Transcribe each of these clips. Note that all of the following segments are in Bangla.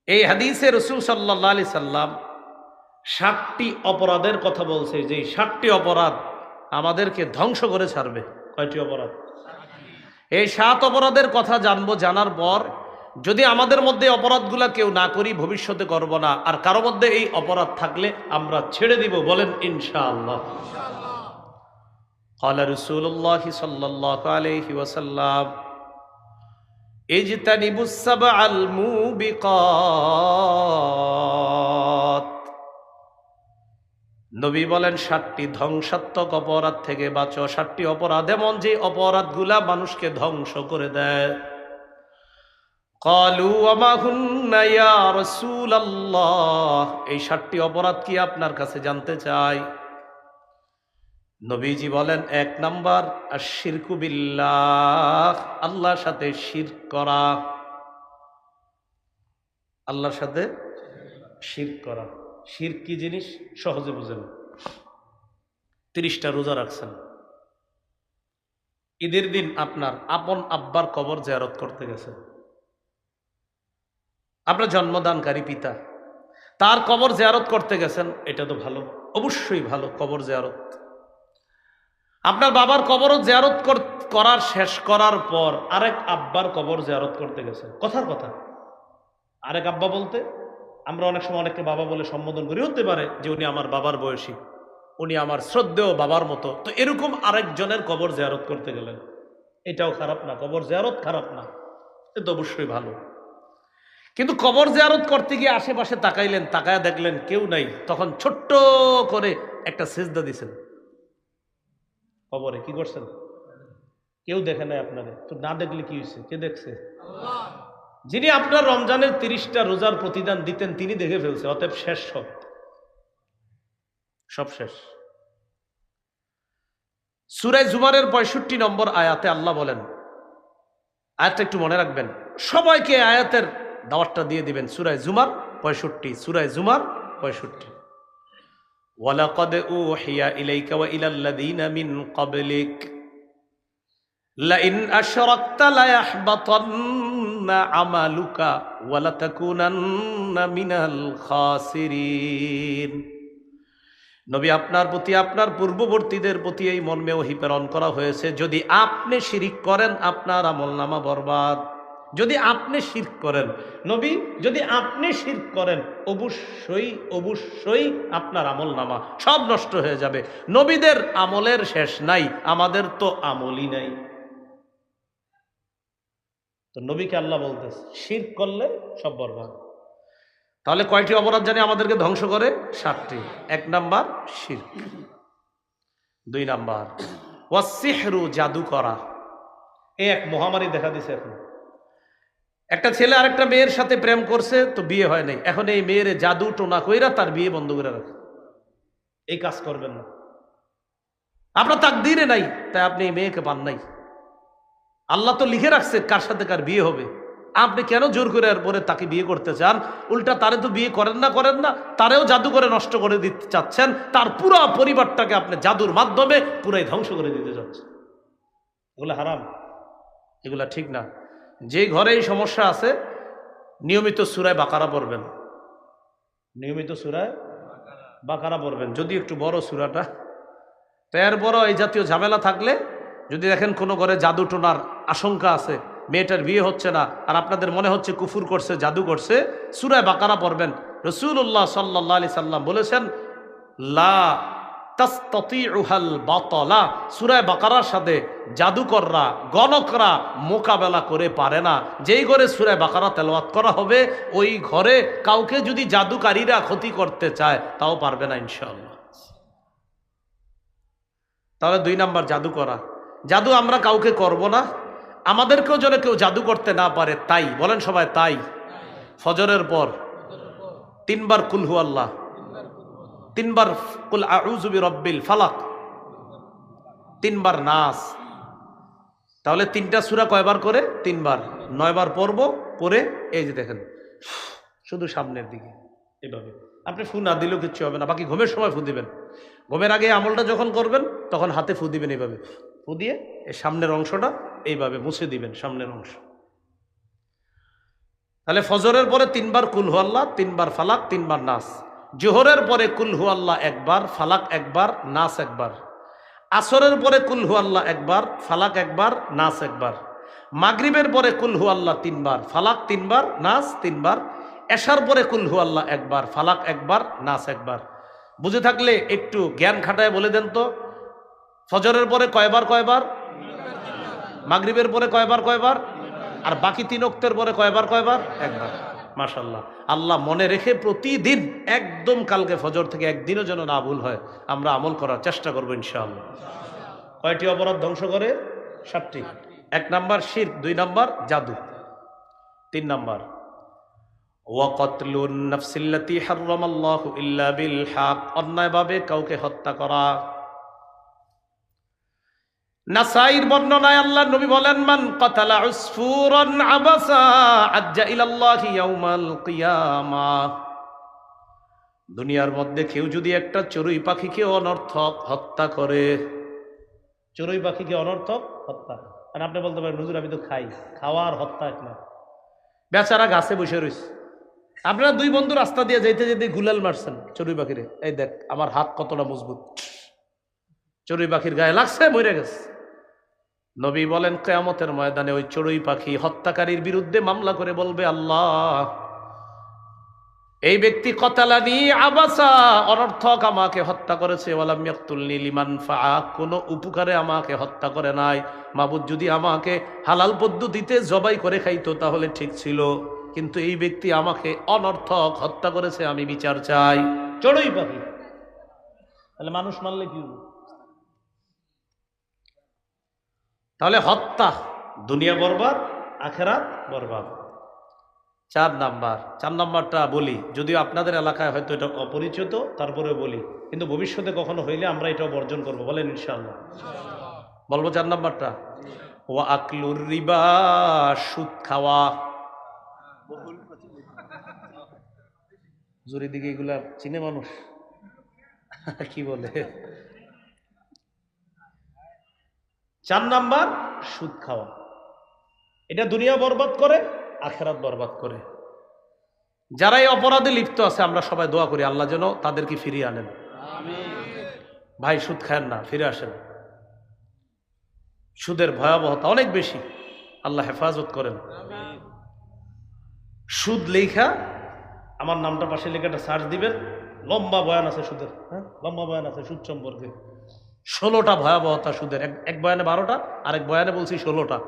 এই হাদিসে রাসূল সাল্লাল্লাহু আলাইহি সাল্লাম ৭টি অপরাধের কথা বলছে, যে ৭টি অপরাধ আমাদেরকে ধ্বংস করে ছাড়বে। কয়টি অপরাধ? এই ৭ অপরাধের কথা জানবো। জানার পর যদি আমাদের মধ্যে অপরাধগুলা কেউ না করি, ভবিষ্যতে করব না, আর কারো মধ্যে এই অপরাধ থাকলে আমরা ছেড়ে দিব। বলেন ইনশাআল্লাহ। قال رسول الله صلى الله عليه وسلم اجتنبوا السبع الموبقات। নবী বলেন ৭টি ধ্বংসাত্মক অপরাধ থেকে বাঁচো। ৭টি অপরাধ এমন যে অপরাধগুলা মানুষকে ধ্বংস করে দেয়। ক্বালু ওয়ামা হুন্না ইয়া রাসূলাল্লাহ, এই ৭টি অপরাধ কি আপনার কাছে জানতে চাই। নবীজি বলেন ১ নাম্বার আশশিরকু বিল্লাহ, আল্লাহর সাথে শিরক করা। আল্লাহর সাথে শিরক করা। শিরক কি জিনিস সহজে বুঝেন। ৩০টা রোজা রাখছেন, ঈদের দিন আপনার আপন আব্বার কবর জিয়ারত করতে গেছেন। আপনার জন্মদানকারী পিতা, তার কবর জিয়ারত করতে গেছেন, এটা তো ভালো, অবশ্যই ভালো কবর জিয়ারত। আপনার বাবার কবরও জিয়ারত করার শেষ করার পর আরেক আব্বার কবর জিয়ারত করতে গেছেন। কথার কথা, আরেক আব্বা বলতে আমরা অনেক সময় অনেককে বাবা বলে সম্বোধন করি, হতে পারে যে উনি আমার বাবার বয়সী, উনি আমার শ্রদ্ধেয় বাবার মতো। তো এরকম আরেকজনের কবর জিয়ারত করতে গেলেন, এটাও খারাপ না, কবর জিয়ারত খারাপ না, এটা অবশ্যই ভালো। কিন্তু কবর জিয়ারত করতে গিয়ে আশেপাশে তাকাইলেন, তাকায় দেখলেন কেউ নাই, তখন ছোট্ট করে একটা সিজদা দিছেন কবরে। কি করছেন? কেউ দেখে নাই আপনারে, তো না দেখলে কি হয়েছে? কে দেখছে? যিনি আপনার রমজানের ৩০টা রোজার প্রতিদান দিতেন তিনি দেখে ফেলছে, অতএব শেষ, সব শেষ। সূরা জুমারের ৬৫ নম্বর আয়াতে আল্লাহ বলেন, আয়াতটা একটু মনে রাখবেন, সবাইকে আয়াতের দাওয়াতটা দিয়ে দিবেন। সূরা জুমার ৬৫, সূরা জুমার ৬৫। ওয়ালাকাদ উহিয়া ইলাইকা ওয়া ইলাল্লাযীনা মিন ক্বাবলিক লাইন আশরাকতা লায়াহবাতান্না আমালুকা ওয়া লাতাকুনান্না মিনাল খাসিরিন। নবী আপনার প্রতি, আপনার পূর্ববর্তীদের প্রতি এই মর্মে ওহী প্রেরণ করা হয়েছে, যদি আপনি শিরক করেন আপনার আমলনামা বরবাদ। যদি আপনি শিরক করেন, নবী যদি আপনি শিরক করেন, অবশ্যই অবশ্যই আপনার আমলনামা সব নষ্ট হয়ে যাবে। নবীদের আমলের শেষ নাই, আমাদের তো আমলই নাই। তো নবীকে আল্লাহ বলতেছে শিরক করলে সব বরবাদ। তাহলে কয়টি অপরাধ জানি আমাদেরকে ধ্বংস করে? ৭টি। ১ নাম্বার শিরক। ২ নাম্বার ওয়াসসিহরু, জাদু করা। এই এক মহামারী দেখা দিছে এখন। একটা ছেলে আরেকটা মেয়ের সাথে প্রেম করছে, তো বিয়ে হয় নাই, এখন এই মেয়ের জাদু টোনা কইরা তার বিয়ে বন্ধ করে রাখে। এই কাজ করবেন না, আপনার তাকদীরে নাই, তাই আপনি এই মেয়েকে পান নাই। আল্লাহ তো লিখে রাখছে কার সাথে কার বিয়ে হবে। আপনি কেন জোর করে আর পরে তাকে বিয়ে করতে চান? উল্টা তারে তো বিয়ে করেন না, তারেও জাদু করে নষ্ট করে দিতে চাচ্ছেন। তার পুরো পরিবারটাকে আপনি জাদুর মাধ্যমে পুরাই ধ্বংস করে দিতে চাচ্ছেন। এগুলো হারাম, এগুলা ঠিক না। যে ঘরে এই সমস্যা আছে, নিয়মিত সূরা বাকারা পড়বেন, নিয়মিত সূরা বাকারা পড়বেন। যদি একটু বড় সূরাটা, তো এর বড় এই জাতীয় ঝামেলা থাকলে, যদি দেখেন কোনো ঘরে জাদু টোনার আশঙ্কা আছে, মেয়েটার বিয়ে হচ্ছে না, আর আপনাদের মনে হচ্ছে কুফুর করছে, জাদু করছে, সূরা বাকারা পড়বেন। রাসূলুল্লাহ সাল্লাল্লাহু আলাইহি সাল্লাম বলেছেন, লা তাসতাতিউহাল বাতালা, সূরা বাকারার সাথে জাদুকররা, গণকরা মোকাবেলা করে পারে না। যেই ঘরে সূরা বাকারা তেলাওয়াত করা হবে, ওই ঘরে কাউকে যদি জাদুকারীরা ক্ষতি করতে চায় তাও পারবে না ইনশাআল্লাহ। তাহলে ২ নাম্বার জাদু করা। জাদু আমরা কাউকে করব না, আমাদেরকেও যেন কেউ জাদু করতে না পারে, তাই বলেন সবাই তাই। ফজরের পর ৩ বার কুল হু আল্লাহ, ৩ বার কুল আউযু বিরাব্বিল ফালাক, ৩ বার নাস। তাহলে ৩টা সূরা কয়বার করে? ৩ বার, ৯ বার পড়ব। পরে এই যে দেখেন শুধু সামনের দিকে এভাবে, আপনি ফু না দিলেও কিচ্ছু হবে না, বাকি ঘুমের সময় ফু দিবেন। ঘুমের আগে আমলটা যখন করবেন তখন হাতে ফু দিবেন, এইভাবে ফু দিয়ে এই সামনের অংশটা এইভাবে মুছে দিবেন, সামনের অংশ। তাহলে ফজরের পরে 3 বার কুল হু আল্লাহ, 3 বার ফালাক, 3 বার নাস। জোহরের পরে কুল হু আল্লাহ 1 বার, ফালাক 1 বার, নাস 1 বার। আসরের পরে কুল হু আল্লাহ 1 বার, ফালাক 1 বার, নাস 1 বার। মাগরিবের পরে কুল হু আল্লাহ 3 বার, ফালাক 3 বার, নাস 3 বার। এশার পরে কুল হু আল্লাহ 1 বার, ফালাক 1 বার, নাস 1 বার। বুঝে থাকলে একটু জ্ঞান খাটায় বলে দেন তো, ফজরের পরে কয়বার? মাগরিবের পরে কয়বার? আর বাকি 3 ওয়াক্তের পরে কয়বার? 1 বার। মাশাআল্লাহ। আল্লাহ মনে রেখে প্রতিদিন একদম কালকে ফজর থেকে একদিনও যেন না ভুল হয়, আমরা আমল করার চেষ্টা করবো ইনশাআল্লাহ। কয়টি অপরাধ ধ্বংস করে? 7টি। 1 নাম্বার শিরক, 2 নাম্বার জাদু, 3 নাম্বার ওয়াকাতলুন নাফসিল্লাতী হারামাল্লাহু ইল্লা বিল হক, অন্যায়ভাবে কাউকে হত্যা করা। নাসাইর বর্ণনায় আল্লাহ নবী বলেন, মান কাতালা উসফুরান আবাসা আজ্জা ইলাল্লাহি ইয়াউমাল কিয়ামাহ। দুনিয়ার মধ্যে কেউ যদি একটা চড়ুই পাখিকে অনর্থক হত্যা করে, চড়ুই পাখিকে অনর্থক হত্যা, আর আপনি বলতে পারেন হুজুর আমি তো খাই, খাওয়ার হত্যা এক না, বেচারা গাছে বসে রয়েছে, আপনারা 2 বন্ধু রাস্তা দিয়ে যেতে যেতে গুলাল মারছেন চড়ুই পাখিরে, এই দেখ আমার হাত কতটা মজবুত, চড়ুই পাখির গায়ে লাগছে, মরে গেছে। নবী বলেন কিয়ামতের ময়দানে ওই চড়ুই পাখি হত্যাকারীর বিরুদ্ধে মামলা করে বলবে, আল্লাহ এই ব্যক্তি কতালানি আবাসা, অনর্থক আমাকে হত্যা করেছে, ওয়ালাম ইয়াকতুলনি লিমান ফাআ, কোনো উপকারে আমাকে হত্যা করে নাই। মাবুদ যদি আমাকে হালাল পদ্ধতিতে জবাই করে খাইতো তাহলে ঠিক ছিল, কিন্তু এই ব্যক্তি আমাকে অনর্থক হত্যা করেছে, আমি বিচার চাই। চড়ুই পাখি, তাহলে মানুষ মারলে কি হবে? তাহলে হত্যা দুনিয়া বরবাদ, আখেরাত বরবাদ। 4 নাম্বারটা বলি, যদিও আপনাদের এলাকায় হয়তো এটা অপরিচিত, তারপরে বলি, কিন্তু ভবিষ্যতে কখনো হইলে আমরা এটাও বর্জন করবো, বলেন ইনশাআল্লাহ। বলবো 4 নাম্বারটা, ওয়া আকলুর রিবা, সুদ খাওয়া। জোরে দিকে এগুলা চিনে মানুষ কি বলে? 4 নাম্বার সুদ খাওয়া, এটা দুনিয়া বরবাদ করে, আখেরাত বরবাদ করে। যারা এই অপরাধে লিপ্ত আছে আমরা সবাই দোয়া করি আল্লাহ যেন তাদেরকে ফিরিয়ে আনেন। ভাই সুদ খায়েন না, ফিরে আসেন। সুদের ভয়াবহতা অনেক বেশি, আল্লাহ হেফাজত করেন। সুদ লেখা, আমার নামটা পাশে লেখা একটা সার্চ দিবেন, লম্বা বয়ান আছে সুদের, লম্বা বয়ান আছে সুদ সম্পর্কে, 16টা ভয়াবহতা সুদের। এক বয়ানে 12টা, আরেক বয়ানে বলছি 16টা।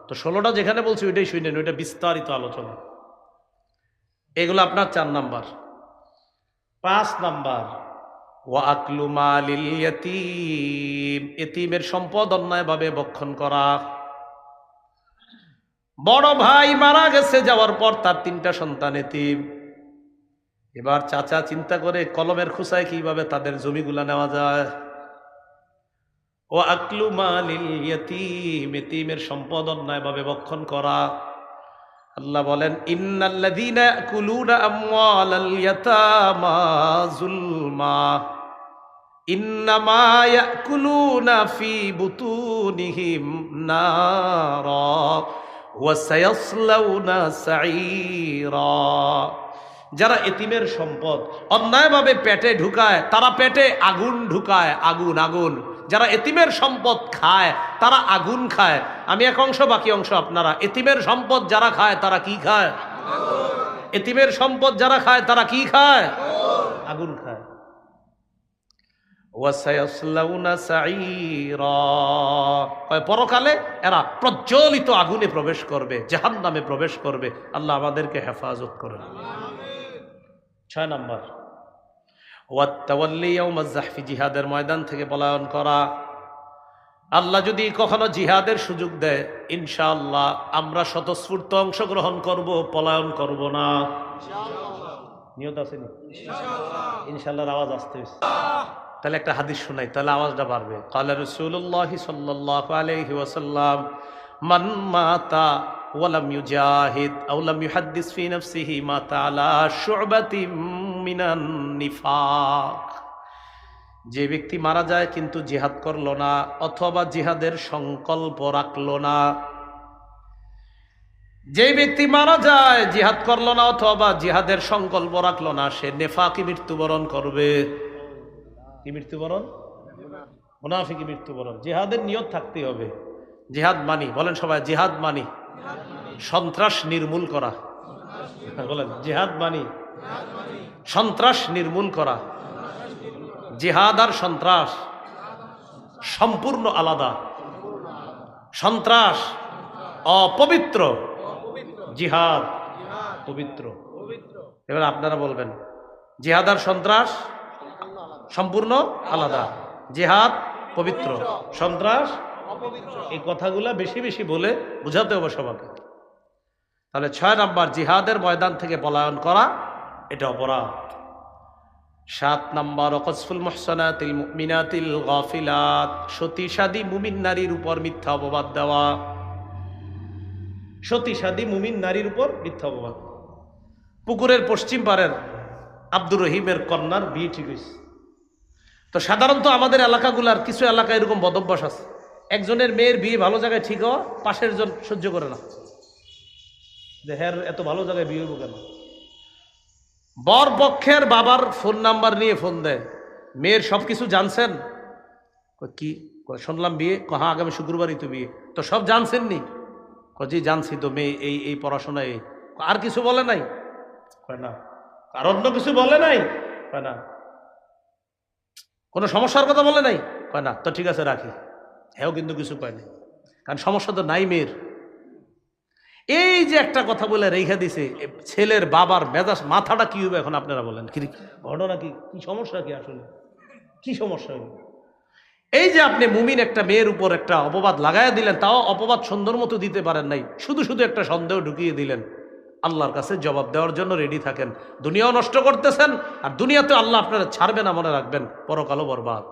তো 16টা যেখানে বলছি ওইটাই শুনেন, ওইটা বিস্তারিত আলোচনা। এগুলো আপনার 4 নাম্বার। 5 নাম্বার, ওয়া আকলু মালিল ইয়াতীম, এতিমের সম্পদ অন্যায়ভাবে ভক্ষণ করা। বড় ভাই মারা গেছে, যাওয়ার পর তার 3টা সন্তান এতিম। এবার চাচা চিন্তা করে কলমের খোসায় কিভাবে তাদের জমিগুলা নেওয়া যায়। ও আকলু মালিল ইয়াতীম, এতিমের সম্পদ অন্যায়ভাবে ভক্ষণ করা। আল্লাহ বলেন, ইন্নাল্লাযীনা ইয়াকুলুনা আমওয়ালাল ইয়াতামা যুলমা ইন্নামা ইয়াকুলুনা ফি বুতুনিহিম নারা ওয়া সায়াসলাউনা সাঈরা। যারা এতিমের সম্পদ অন্যায়ভাবে পেটে ঢুকায়, তারা পেটে আগুন ঢুকায়, আগুন। যারা এতিমের সম্পদ খায় তারা আগুন খায়। আমি এক অংশ, বাকি অংশ আপনারা। এতিমের সম্পদ যারা খায় তারা কি খায়? এতিমের সম্পদ যারা খায় তারা কি খায়? আগুন খায়। ওয়াসায়াসলাউনা সাঈরা, পরকালে এরা প্রজ্বলিত আগুনে প্রবেশ করবে, জাহান্নামে প্রবেশ করবে। আল্লাহ আমাদেরকে হেফাজত করেন। 6 নাম্বার, ওয়াত্তাওয়াল্লি ইয়াউমাজ যাহফি, জিহাদের ময়দান থেকে পলায়ন করা। আল্লাহ যদি কখনো জিহাদের সুযোগ দেয়, ইনশাআল্লাহ আমরা স্বতঃস্ফূর্ত অংশগ্রহণ করব, পলায়ন করব না। নিয়ত আছে নি? ইনশাআল্লাহর আওয়াজ আসতে হইছে। তাহলে একটা হাদিস শোনাই, তাহলে আওয়াজটা বাড়বে। ক্বালা রাসূলুল্লাহ সাল্লাল্লাহু আলাইহি ওয়াসাল্লাম, মান মাতা ওয়া লাম ইউজাহিদ আও লাম ইউহাদ্দিস ফি নাফসিহি মাতা আলা শু'বাতিন মিনান নিফাক। যে ব্যক্তি মারা যায় কিন্তু জিহাদ করলো না, অথবা জিহাদের সংকল্প রাখলো না, যে ব্যক্তি মারা যায় জিহাদ করলো না অথবা জিহাদের সংকল্প রাখলো না, সে নেফাকি মৃত্যুবরণ করবে। কি মৃত্যুবরণ? মুনাফিকি মৃত্যুবরণ। জিহাদের নিয়ত থাকতে হবে। জিহাদ মানি, বলেন সবাই জিহাদ মানি সন্ত্রাস নির্মূল করা। বলেন জিহাদ মানি সন্ত্রাস নির্মূল করা। জিহাদ আর সন্ত্রাস সম্পূর্ণ আলাদা। সন্ত্রাস অপবিত্র, জিহাদ পবিত্র। এবার আপনারা বলবেন জিহাদ আর সন্ত্রাস সম্পূর্ণ আলাদা, জিহাদ পবিত্র, সন্ত্রাস অপবিত্র। এই কথাগুলা বেশি বেশি বলে বুঝাতে হবে সবাইকে। তাহলে 6 নাম্বার, জিহাদের ময়দান থেকে পলায়ন করা এটা অপরাধ। 7 নাম্বার, ওয়াকসফুল মুহসানাতিল মুমিনাতিল গাফিলাত, সতীসাদী মুমিন নারীর উপর মিথ্যা অপবাদ দেওয়া। সতীসাদী মুমিন নারীর উপর মিথ্যা অপবাদ। পুকুরের পশ্চিম পারের আব্দুর রহিমের কন্যার বিয়ে ঠিক হয়েছে। তো সাধারণত আমাদের এলাকাগুলার কিছু এলাকায় এরকম বদভ্যাস আছে, একজনের মেয়ের বিয়ে ভালো জায়গায় ঠিক হওয়া, পাশের জন সহ্য করে না, যে হ্যাঁ এত ভালো জায়গায় বিয়ে হইব কেন। বর পক্ষের বাবার ফোন নাম্বার নিয়ে ফোন দেয়, মেয়ের সব কিছু জানছেন? কি শুনলাম বিয়ে, হ্যাঁ আগামী শুক্রবারই তো বিয়ে। তো সব জানছেন নি? জি জানছি তো, মেয়ে এই এই পড়াশোনায়। আর কিছু বলে নাই? কয় না। আর অন্য কিছু বলে নাই? কয় না। কোনো সমস্যার কথা বলে নাই? কয় না। তো ঠিক আছে রাখি। হ্যাঁ কিন্তু কিছু কয় নাই, কারণ সমস্যা তো নাই মেয়ের। এই যে একটা কথা বলে রেখে দিছে, ছেলের বাবার মেজাজ মাথাটা কি হবে এখন আপনারা বলেন? কি ঘটনা, কি কি সমস্যা, কি আসলে কি সমস্যা হবে? এই যে আপনি মুমিন একটা মেয়ের উপর একটা অপবাদ লাগাইয়া দিলেন, তাও অপবাদ সুন্দর মতো দিতে পারেন নাই, শুধু শুধু একটা সন্দেহ ঢুকিয়ে দিলেন। আল্লাহর কাছে জবাব দেওয়ার জন্য রেডি থাকেন। দুনিয়াও নষ্ট করতেছেন, আর দুনিয়াতে আল্লাহ আপনারা ছাড়বে না, মনে রাখবেন, পরকালও বরবাদ।